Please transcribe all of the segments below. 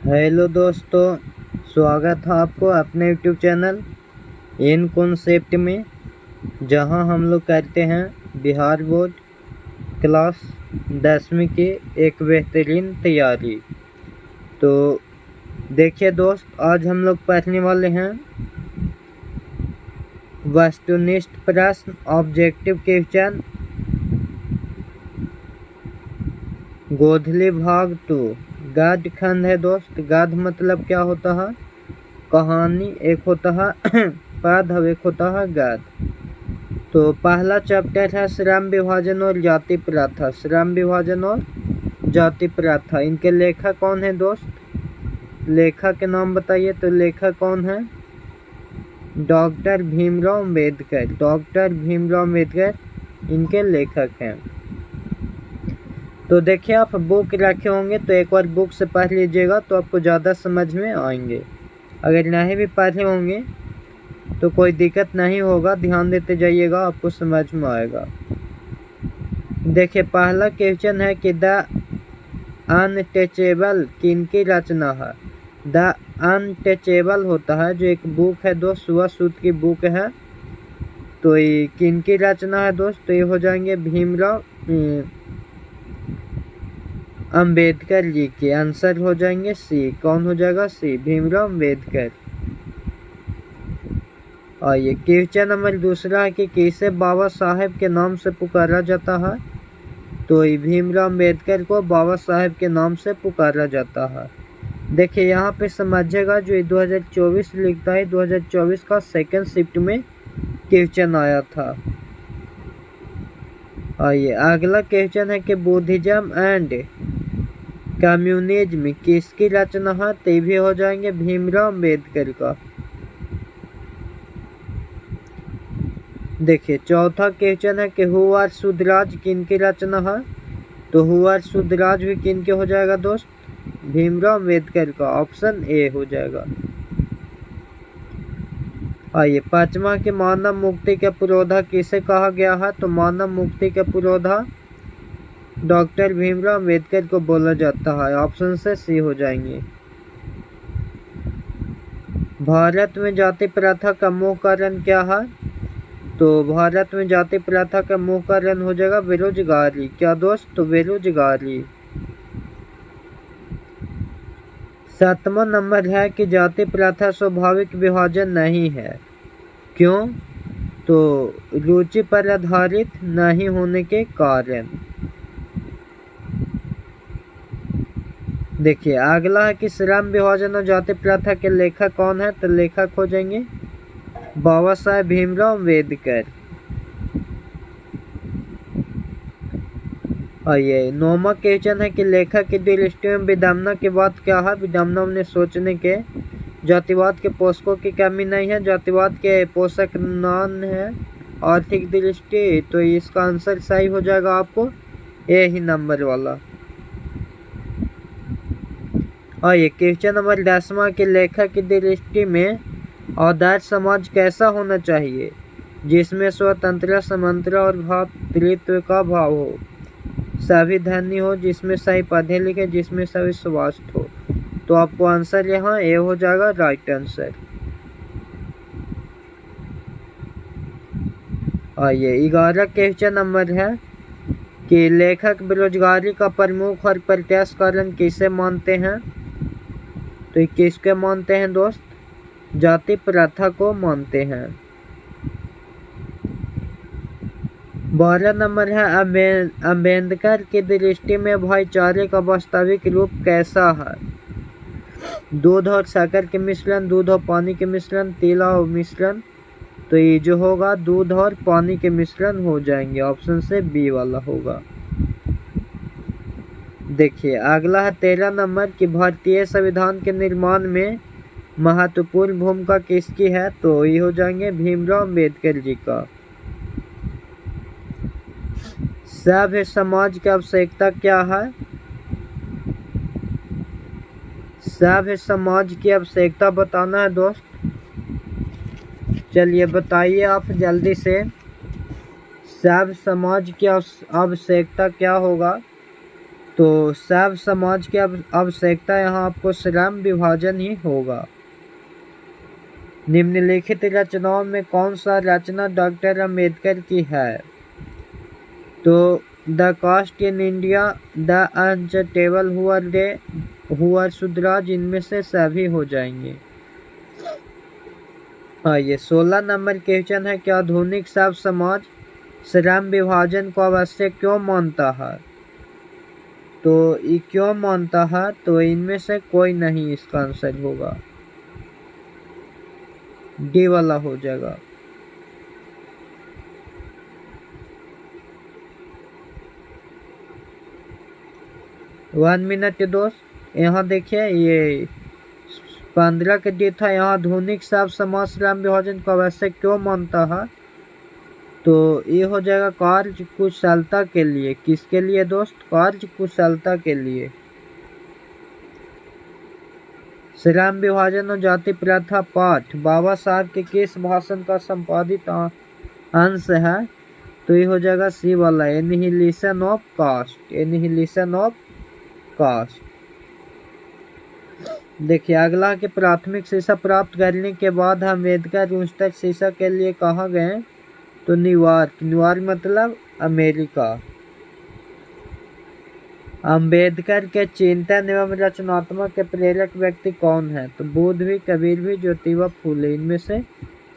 Hello दोस्तों, स्वागत है आपको अपने यूट्यूब चैनल इन कॉन्सेप्ट में, जहां हम लोग करते हैं बिहार बोर्ड क्लास 10वीं की एक बेहतरीन तैयारी। तो देखिए दोस्त, आज हम लोग पढ़ने वाले हैं वस्तुनिष्ठ प्रश्न ऑब्जेक्टिव क्वेश्चन गोधली भाग 2 गद्य खंड है दोस्त। गद्य मतलब क्या होता है? कहानी एक होता है पद, एक होता है गद्य। तो पहला चैप्टर है श्रम विभाजन और जाति प्रथा। श्रम विभाजन और जाति प्रथा, इनके लेखक कौन है दोस्त? लेखक के नाम बताइए। तो लेखक कौन है? डॉक्टर भीमराव अम्बेडकर। डॉक्टर भीमराव अम्बेडकर इनके लेखक हैं। तो देखिए, आप बुक रखे होंगे तो एक बार बुक से पढ़ लीजिएगा तो आपको ज़्यादा समझ में आएंगे। अगर नहीं भी पढ़े होंगे तो कोई दिक्कत नहीं होगा, ध्यान देते जाइएगा, आपको समझ में आएगा। देखिए, पहला क्वेश्चन है कि द अनटचेबल किनकी रचना है? द अनटचेबल होता है जो एक बुक है दोस्त, सुभाषसूद की बुक है। तो ये किनकी रचना है दोस्त? तो ये हो जाएंगे भीमराव अम्बेडकर जी के। आंसर हो जाएंगे सी। कौन हो जाएगा? सी, भीमराव अम्बेडकर। आइए, क्वेश्चन नंबर दूसरा है कि किसे बाबा साहेब के नाम से पुकारा जाता है? तो भीमराव अम्बेडकर को बाबा साहेब के नाम से पुकारा जाता है। देखिए, यहाँ पे समझिएगा, जो 2024 लिखता है, 2024 का सेकंड शिफ्ट में क्वेश्चन आया था। आइए, अगला क्वेश्चन है कि बुद्धिज्म एंड कम्युनिज्म किसकी रचना है? तो भी हो जाएंगे भीमराव अम्बेडकर का। देखिए, चौथा क्वेश्चन है कि हु आर सुधराज किनकी रचना है? तो हु आर सुधराज भी किनके हो जाएगा दोस्त? भीमराव अम्बेडकर का। ऑप्शन ए हो जाएगा। आइए, पांचवा के मानव मुक्ति के पुरोधा किसे कहा गया है? तो मानव मुक्ति के पुरोधा डॉक्टर भीमराव अम्बेडकर को बोला जाता है। ऑप्शन से सी हो जाएंगे। भारत में जाति प्रथा का मुख्य कारण क्या है? तो भारत में जाति प्रथा का मुख्य कारण हो जाएगा बेरोजगारी। क्या दोस्त? तो बेरोजगारी। सातवां नंबर है कि जाति प्रथा स्वाभाविक विभाजन नहीं है। क्यों? तो रुचि पर आधारित नहीं होने के कारण। देखिए, अगला है कि श्रम विभाजन और जाति प्रथा के लेखक कौन है? तो लेखक हो जाएंगे बाबा साहेब भीमराव अम्बेडकर। आइए, नौवां क्वेश्चन है कि लेखक की दृष्टि में विडंबना की बात क्या है? विडंबना ने सोचने के जातिवाद के पोषकों की कमी नहीं है, जातिवाद के पोषक नॉन है आर्थिक दृष्टि। तो इसका आंसर सही हो जाएगा आपको ए ही नंबर वाला। आइए, क्वेश्चन नंबर 10वां के लेखक की दृष्टि में आदर्श समाज कैसा होना चाहिए? जिसमें स्वतंत्रता, समानता और भातृत्व का भाव हो, सभी धनी हो, जिसमें सही पढ़े लिखे, जिसमें सभी स्वस्थ हो। तो आपको आंसर यहाँ ए हो जाएगा, राइट आंसर। आइए, 11 क्वेश्चन नंबर है कि लेखक बेरोजगारी का प्रमुख और प्रत्यक्ष कारण किसे मानते हैं? तो किसके मानते हैं दोस्त? जाति प्रथा को मानते हैं। 12 नंबर है अम्बेडकर की दृष्टि में भाईचारे का वास्तविक रूप कैसा है? दूध और शक्कर के मिश्रण, दूध और पानी के मिश्रण, तेल और मिश्रण। तो ये जो होगा दूध और पानी के मिश्रण हो जाएंगे। ऑप्शन से बी वाला होगा। देखिए, अगला है 13 नंबर कि भारतीय संविधान के निर्माण में महत्वपूर्ण भूमिका किसकी है? तो ये हो जाएंगे भीमराव अम्बेडकर जी का। सभ्य समाज की आवश्यकता क्या है? सभ्य समाज की आवश्यकता बताना है दोस्त। चलिए बताइए आप जल्दी से, सभ्य समाज की आवश्यकता क्या होगा? तो सब समाज की आवश्यकता यहाँ आपको श्रम विभाजन ही होगा। निम्नलिखित रचनाओं में कौन सा रचना डॉक्टर अम्बेडकर की है? तो the caste in India, the untouchable हुआ सुधराज, इनमें से सभी हो जाएंगे। ये 16 नंबर क्वेश्चन है कि आधुनिक सब समाज श्रम विभाजन को आवश्यक क्यों मानता है? तो ये क्यों मानता है? तो इनमें से कोई नहीं इसका आंसर होगा, डी वाला हो जाएगा। वन मिनट दोस्त, यहाँ देखिए ये 15 के डी था। यहाँ आधुनिक सब समाज श्रम विभाजन को आवश्यक क्यों मानता है? तो ये हो जाएगा कार्य कुशलता के लिए। किसके लिए दोस्त? कार्य कुशलता के लिए। श्रम विभाजन और जाति प्रथा पाठ बाबा साहब के किस भाषण का संपादित अंश है? तो ये हो जाएगा सी वाला, annihilation of caste. Annihilation of caste. देखिए अगला कि प्राथमिक शिक्षा प्राप्त करने के बाद अम्बेडकर उच्चतर शिक्षा के लिए कहाँ गए? तो न्यूयॉर्क। न्यूयॉर्क मतलब अमेरिका। अम्बेडकर के चिंतन एवं रचनात्मक के प्रेरक व्यक्ति कौन है? तो बुद्ध भी, कबीर भी, ज्योतिबा फूले, इनमें से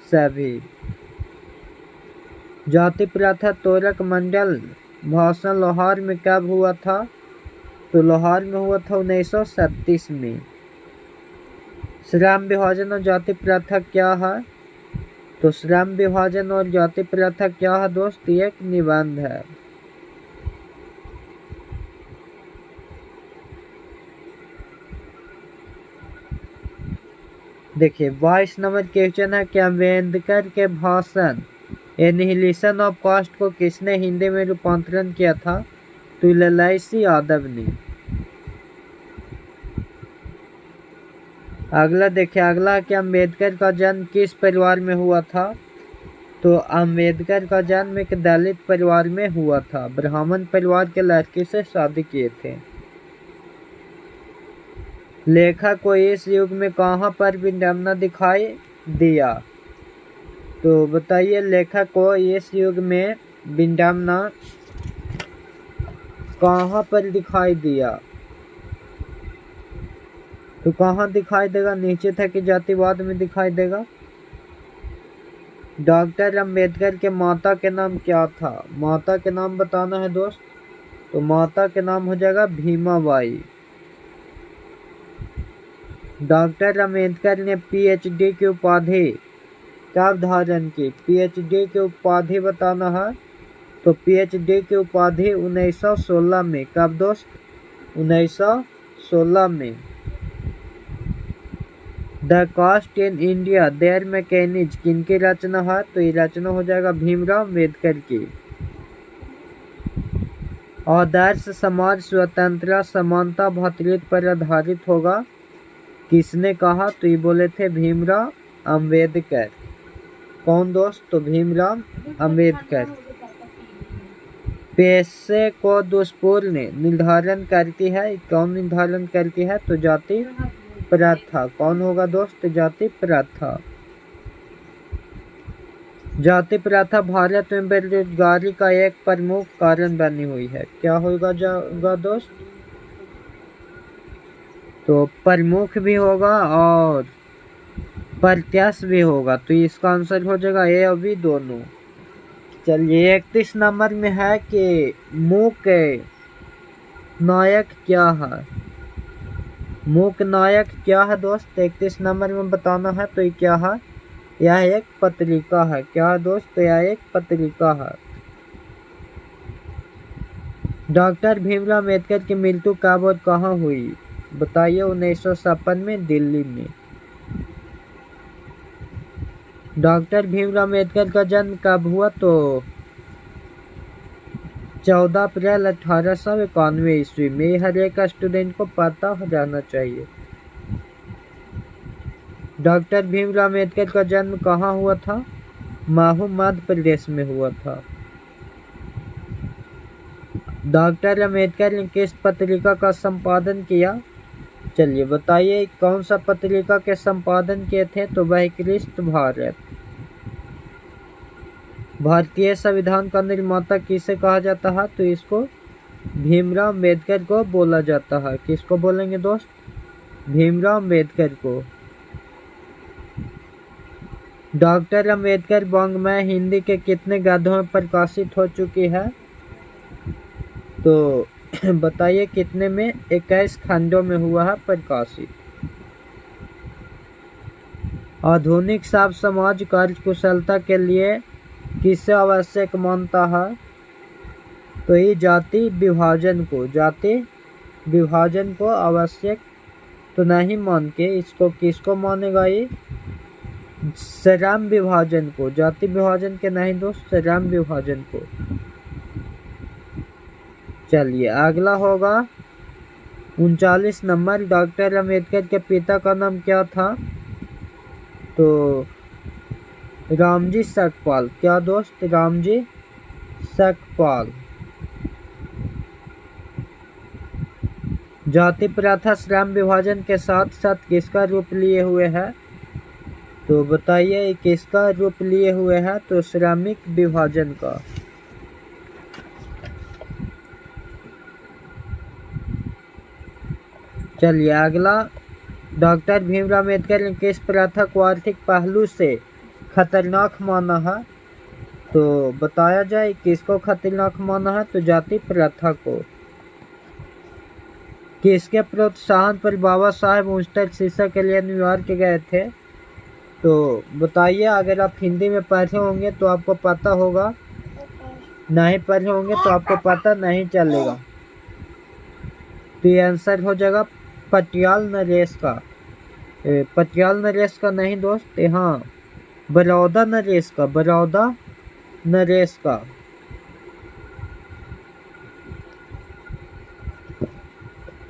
सभी। जाति प्रथा तोरक मंडल भाषण लाहौर में कब हुआ था? तो लाहौर में हुआ था 1937 में। श्रम विभाजन और जाति प्रथा क्या है? तो श्रम विभाजन और जाति प्रथा क्या है दोस्त? एक निबंध है। देखिए 22 नंबर क्वेश्चन है कि अम्बेडकर के भाषण एनिहिलेशन ऑफ कास्ट को किसने हिंदी में रूपांतरण किया था? तो ललाइसी यादव ने। अगला देखिए, अगला कि अम्बेडकर का जन्म किस परिवार में हुआ था? तो अम्बेडकर का जन्म एक दलित परिवार में हुआ था। ब्राह्मण परिवार के लड़के से शादी किए थे। लेखक को इस युग में कहाँ पर विडंबना दिखाई दिया? तो बताइए लेखक को इस युग में विडंबना कहाँ पर दिखाई दिया? तो कहाँ दिखाई देगा? नीचे था कि जातिवाद में दिखाई देगा। डॉक्टर अम्बेडकर के माता के नाम क्या था? माता के नाम बताना है दोस्त। तो माता के नाम हो जाएगा भीमाबाई। डॉक्टर अम्बेडकर ने पीएचडी की उपाधि कब धारण की? पीएचडी की उपाधि बताना है। तो पीएचडी की उपाधि 1916 में। कब दोस्त? 1916 में। The caste in India their mechanism किनकी रचना है? तो ये रचना हो जाएगा भीमराव अम्बेडकर की। आदर्श समाज स्वतंत्रता समानता भातृत्व पर आधारित होगा, किसने कहा? तो ये बोले थे भीमराव अम्बेडकर। कौन दोस्त? तो भीमराव अम्बेडकर। पेशे को दुष्पूर्ण निर्धारण करती है, कौन निर्धारण करती है? तो जाति प्रथा। कौन होगा दोस्त? जाति प्रथा। जाति प्रथा भारत में बेरोजगारी का एक प्रमुख कारण बनी हुई है। क्या होगा दोस्त? तो प्रमुख भी होगा और प्रत्यक्ष भी होगा। तो इसका आंसर हो जाएगा ए और बी दोनों। चलिए 31 नंबर में है कि मूक नायक क्या है? मूक नायक क्या है दोस्त? 31 नंबर में बताना है। तो ये क्या है? यह एक पत्रिका है। क्या है दोस्त? यह एक पत्रिका है। डॉक्टर भीमराव अम्बेडकर की मृत्यु कब और कहाँ हुई? बताइए। 1956 में दिल्ली में। डॉक्टर भीमराव अम्बेडकर का जन्म कब हुआ? तो 14 अप्रैल 1891 ईस्वी में। हर एक स्टूडेंट को पता हो जाना चाहिए। डॉक्टर भीमराव अम्बेडकर का जन्म कहाँ हुआ था? महू मध्य प्रदेश में हुआ था। डॉक्टर अम्बेडकर ने किस पत्रिका का संपादन किया? चलिए बताइए कौन सा पत्रिका के संपादन किए थे? तो वह क्रिस्त भारत। भारतीय संविधान का निर्माता किसे कहा जाता है? तो इसको भीमराव अम्बेडकर को बोला जाता है। किसको बोलेंगे दोस्त? भीमराव अम्बेडकर को। डॉक्टर अम्बेडकर वाङ्मय हिंदी के कितने गद्यों में प्रकाशित हो चुकी है? तो बताइए कितने में? 21 खंडों में हुआ है प्रकाशित। आधुनिक साव समाज कार्यकुशलता के लिए किसे आवश्यक मानता है? तो ये जाति विभाजन को आवश्यक तो नहीं मान के इसको किसको मानेगा? ये श्रम विभाजन को, जाति विभाजन के नहीं दोस्त, श्रम विभाजन को। चलिए अगला होगा 39 नंबर। डॉक्टर अम्बेडकर के पिता का नाम क्या था? तो रामजी सकपाल। क्या दोस्त? रामजी सकपाल। जाति प्रथा श्रम विभाजन के साथ साथ किसका रूप लिए हुए है? तो बताइए किसका रूप लिए हुए हैं? तो श्रमिक विभाजन का। चलिए अगला, डॉक्टर भीमराव अम्बेडकर ने किस प्रथा को आर्थिक पहलू से खतरनाक माना है? तो बताया जाए किसको खतरनाक माना है? तो जाति प्रथा को। किसके प्रोत्साहन पर बाबा साहेब उच्चतर शिक्षा के लिए न्यूयॉर्क गए थे? तो बताइए, अगर आप हिंदी में पढ़े होंगे तो आपको पता होगा, नहीं पढ़े होंगे तो आपको पता नहीं चलेगा। तो ये आंसर हो जाएगा पटियाल नरेश का। पटियाल नरेश का नहीं दोस्त, हाँ बड़ौदा नरेश का, बड़ौदा नरेश का।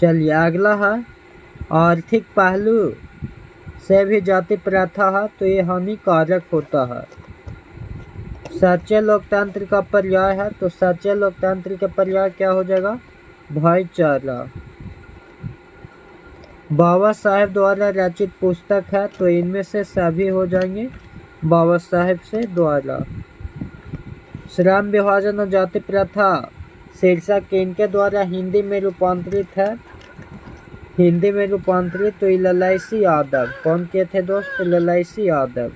चलिए अगला है, आर्थिक पहलू से भी जाति प्रथा है तो ये हानिकारक होता है। सच्चे लोकतंत्र का पर्याय है, तो सच्चे लोकतंत्र का पर्याय क्या हो जाएगा? भाईचारा। बाबा साहेब द्वारा रचित पुस्तक है, तो इनमें से सभी हो जाएंगे बाबा साहेब से द्वारा। श्रम विभाजन और जाति प्रथा शीर्षक इनके द्वारा हिंदी में रूपांतरित है, हिंदी में रूपांतरित तो ललाइसी यादव। कौन के थे दोस्त? ललाइसी यादव।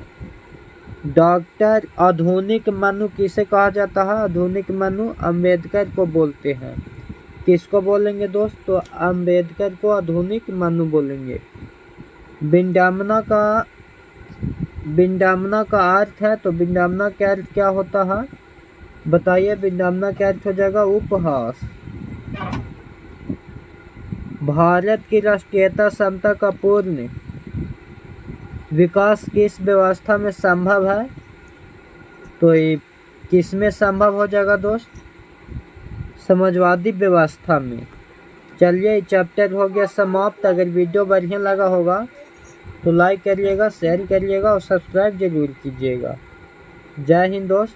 डॉक्टर आधुनिक मनु किसे कहा जाता है? आधुनिक मनु अम्बेडकर को बोलते हैं। किसको बोलेंगे दोस्त? तो अम्बेडकर को आधुनिक मनु बोलेंगे। विडंबना का अर्थ है, तो विडंबना का अर्थ क्या होता है? बताइए, विडंबना का अर्थ हो जाएगा उपहास। भारत की राष्ट्रीयता समता का पूर्ण विकास किस व्यवस्था में संभव है? तो ये किस में संभव हो जाएगा दोस्त? समाजवादी व्यवस्था में। चलिए चैप्टर हो गया समाप्त। अगर वीडियो बढ़िया लगा होगा तो लाइक करिएगा, शेयर करिएगा और सब्सक्राइब जरूर कीजिएगा। जय हिंद दोस्त।